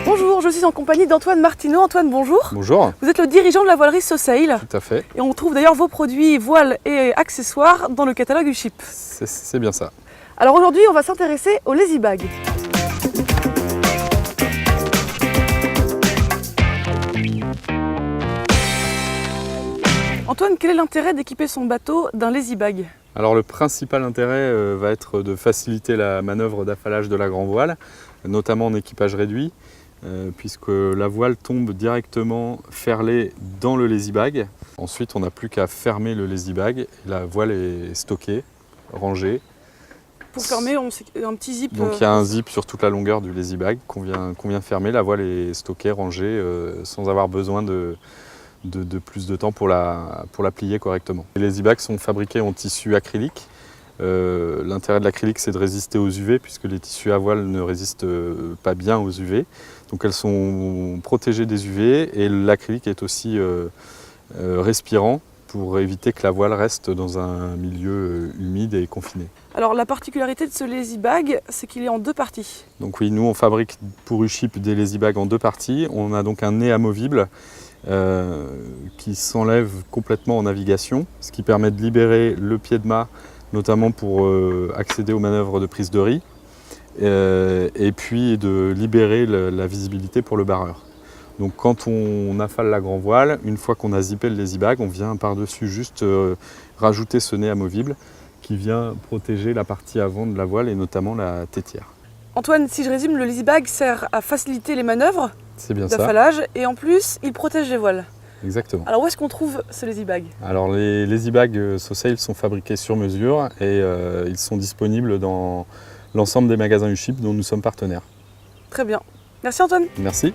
Bonjour, je suis en compagnie d'Antoine Martineau. Antoine, bonjour. Bonjour. Vous êtes le dirigeant de la voilerie Sosail. Tout à fait, Et on trouve d'ailleurs vos produits, voiles et accessoires dans le catalogue USHIP. c'est bien ça. Alors aujourd'hui, on va s'intéresser aux lazy bags. Antoine, quel est l'intérêt d'équiper son bateau d'un lazy bag? Alors le principal intérêt va être de faciliter la manœuvre d'affalage de la grand voile, notamment en équipage réduit, puisque la voile tombe directement ferlée dans le lazy bag. Ensuite, on n'a plus qu'à fermer le lazy bag et la voile est stockée, rangée. Pour fermer, un petit zip. Donc il y a un zip sur toute la longueur du lazy bag qu'on vient fermer. La voile est stockée, rangée, sans avoir besoin de plus de temps pour la plier correctement. Les lazy bags sont fabriqués en tissu acrylique. L'intérêt de l'acrylique, c'est de résister aux UV, puisque les tissus à voile ne résistent pas bien aux UV. Donc elles sont protégées des UV et l'acrylique est aussi respirant pour éviter que la voile reste dans un milieu humide et confiné. Alors la particularité de ce lazy bag, c'est qu'il est en deux parties. Donc oui, nous on fabrique pour USHIP des lazy bags en deux parties. On a donc un nez amovible qui s'enlève complètement en navigation, ce qui permet de libérer le pied de mât, notamment pour accéder aux manœuvres de prise de riz, et puis de libérer la visibilité pour le barreur. Donc quand on affale la grand voile, une fois qu'on a zippé le lazy bag, on vient par-dessus juste rajouter ce nez amovible qui vient protéger la partie avant de la voile et notamment la tétière. Antoine, si je résume, le lazy bag sert à faciliter les manœuvres d'affalage et en plus, il protège les voiles. Exactement. Alors où est-ce qu'on trouve ce lazy bag? Alors les lazy bags Sosail sont fabriqués sur mesure et ils sont disponibles dans l'ensemble des magasins USHIP dont nous sommes partenaires. Très bien. Merci Antoine. Merci.